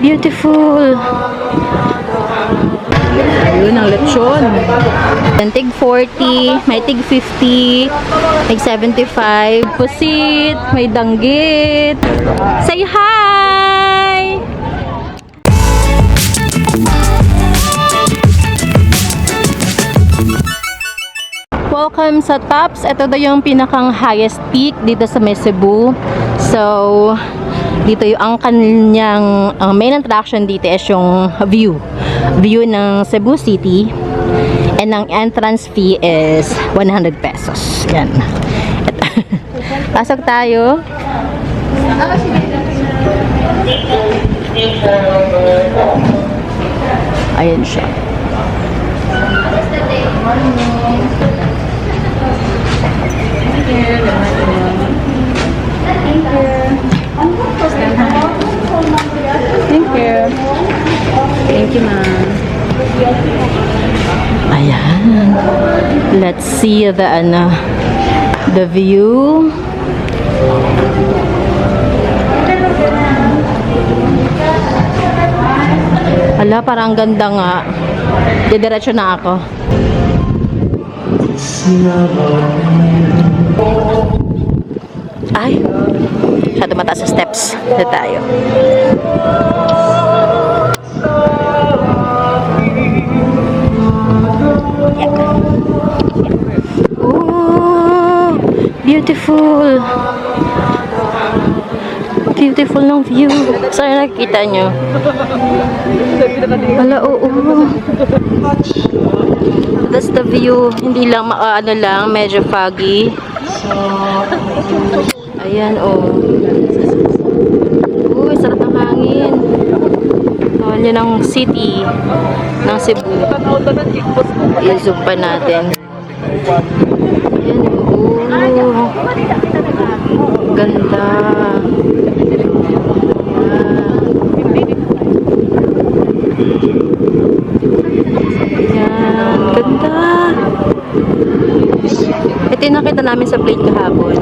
Beautiful. Ayun ang lechon. Tig 40, may tig 50, may 75. Pusit, may danggit. Say hi! Welcome sa Tops. Ito daw yung pinakang highest peak dito sa Cebu. So, dito yung ang kanyang main attraction dito is yung view ng Cebu City, and ang entrance fee is 100 pesos. Yan. Pasok tayo. Ayan siya. Thank you, ma'am. Ayan. Let's see the view. Hala, parang ganda nga. Didiretso na ako. Ay, masyado mataas sa steps. Dito tayo. Oh, beautiful. Beautiful ng view. Saan nakikita nyo? Wala, oo. That's the view. Hindi lang, ano lang, medyo foggy. Ayan, oh. Uy, sarap ng hangin. Yan ang city ng Cebu. I-zoom pa natin. Ayan, oh. Ganda. Ayan, ganda. Ito yung nakita namin sa plane kahapon.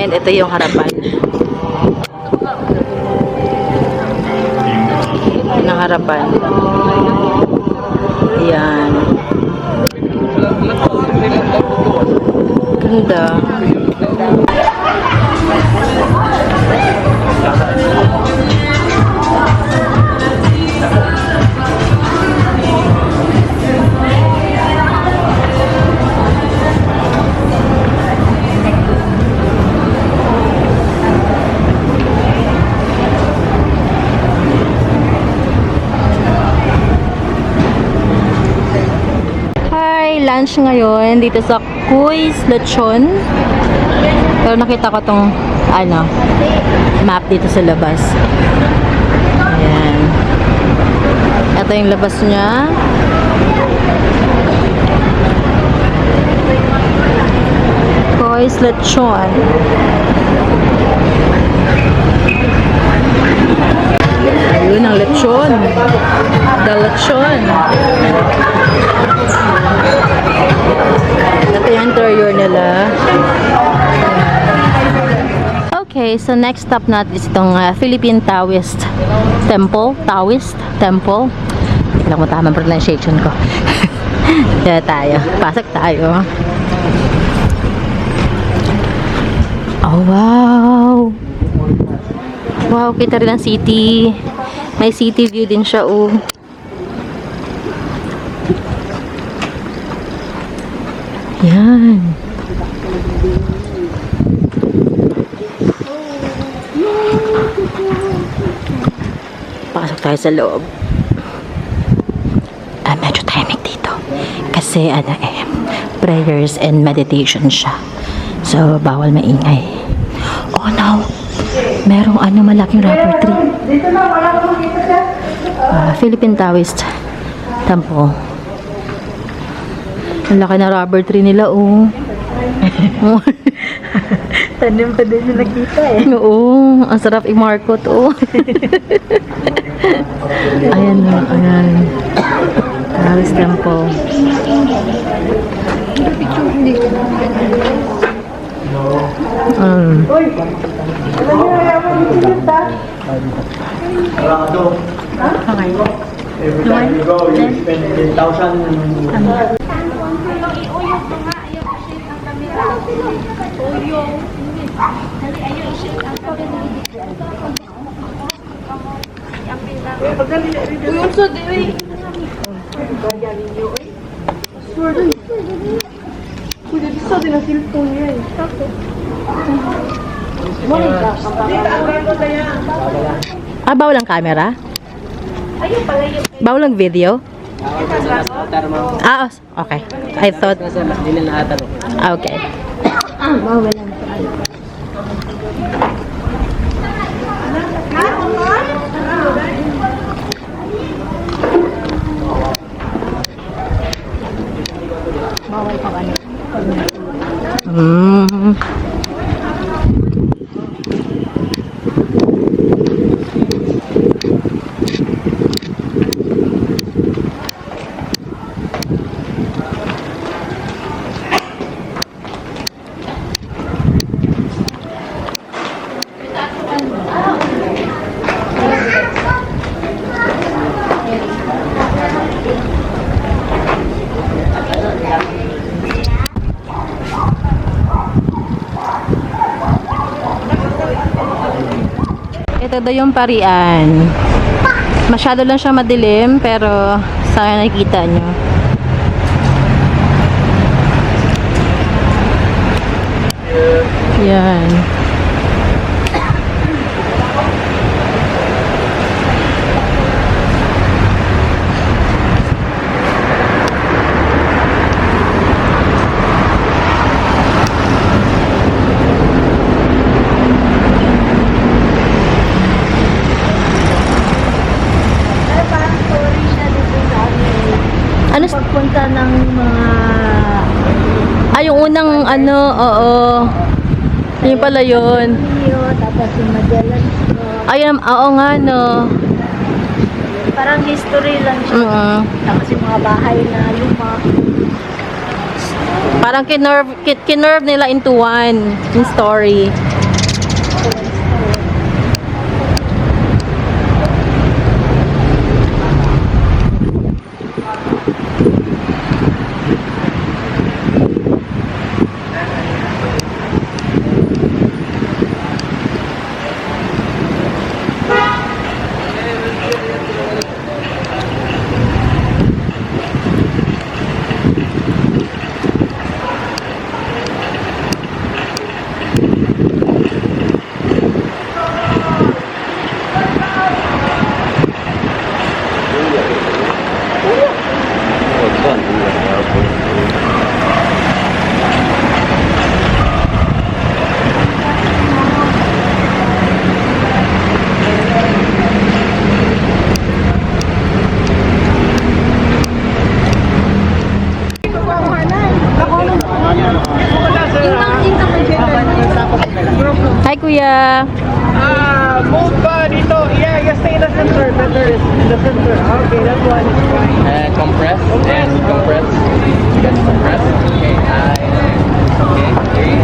And ito yung harapan. Ito yung harapan. Ayan. Ganda. Lunch ngayon dito sa Kuis Lechon. Pero nakita ko tong map dito sa labas. Ayan. Ito yung labas niya. Kuis Lechon. Ayun ang lechon. The lechon. Ito yung interior nila. Okay, so next stop natin is itong Philippine Taoist Temple. Taoist Temple. Hindi lang mo tamang pronunciation ko. Kaya tayo. Pasok tayo. Oh, wow! Wow, kita rin ang city. May city view din siya, oh. Yan. Pasok tayo sa loob. Medyo timing dito. Kasi prayers and meditation siya. So, bawal maingay. Oh no! Merong malaking rubber tree. Dito na, wala ko makita siya. Philippine Taoist Temple. Ang laki na rubber tree nila, oh. Tanim pa din yung nakita eh. Oo, ang sarap i-markot, oh. Ayan, ayan. Taoist Temple. Every time you go, you spend 10,000. Ah, bawal ang camera? Bawal ang video? Ah, okay. I thought... Okay. Mm. Ito daw yung parian. Masyado lang siya madilim, pero sana nakikita nyo. Yan. Ano? Pagpunta ng mga Ay, yung unang ano, oo. Yun pala yun. video, tapos yung Magellan. Ayun, oo nga, no. Parang history lang siya. Tapos yung mga bahay na luma. Parang kinerve nila into one yung story. Hi, Kuya. Move dito. Yeah, you stay in the center. Better is in the center. Okay, that one is fine. And compress. Yes, compress. Yes, compress. Okay,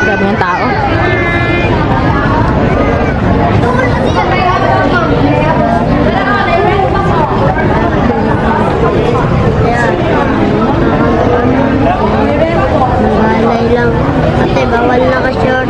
Grabe ng tao. Malay lang. Kasi bawal naka-short.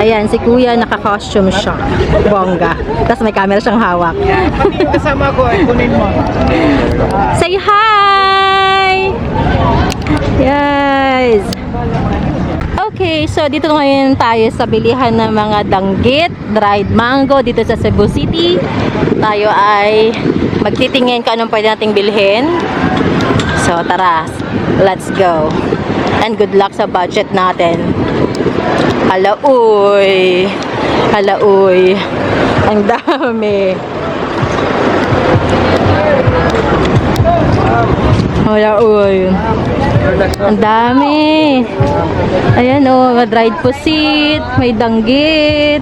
Ayan, si Kuya naka-costume siya. Bongga. Tapos may camera siyang hawak. Pati yung kasama ko, ay kunin mo. Say hi! Yes! Okay, so dito ngayon tayo sa bilihan ng mga danggit, dried mango dito sa Cebu City. Tayo ay magtitingin kung anong pwede nating bilhin. So tara, let's go. And good luck sa budget natin. Hala uy. Ang dami. Hala uy. Ang dami. Ayan oh, dried pusit, may danggit.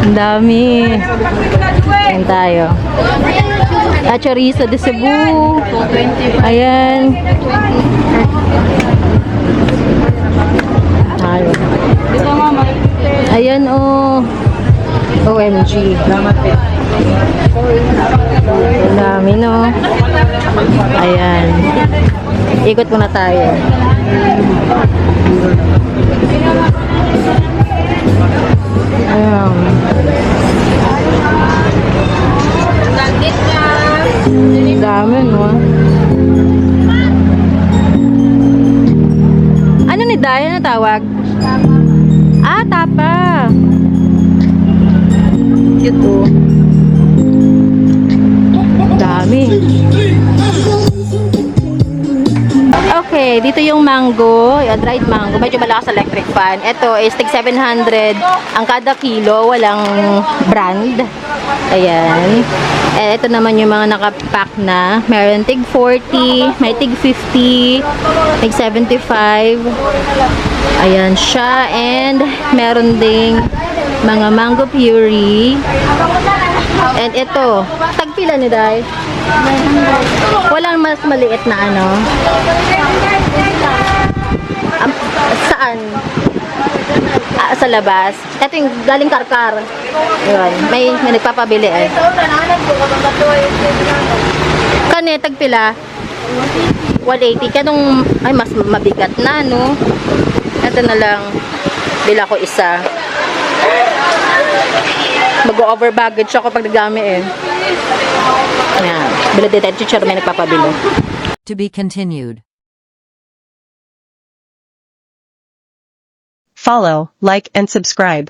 Ang dami. Ayan tayo. Chorizo de Cebu. Ayan. Ayan oh. OMG. Ang dami no. Ayan. Ikot muna tayo. Ayan. Dami no. Ano ni Daya na tawag? Ah, tapa. Cute oh. Dami. Okay, dito yung mango, yung dried mango. Medyo malakas electric fan. Ito is tig 700 ang kada kilo, walang brand. Ayan. Eh, ito naman yung mga nakapack na. Meron tig 40, may tig 50, tig 75. Ayan siya. And meron ding mga mango puree. And ito, tagpila ni Day. Walang mas maliit na ano. Saan? Sa labas. Ito yung galing Karkar. Yun. May nagpapabili eh. Kani, tagpila? 180. Kanong, ay mas mabigat na no. Ito na lang. Bila ko isa. Mag-over baggage ako pag nagdami eh. Ayan. Bila dito yung chichar may nagpapabili. To be continued. Follow, like, and subscribe.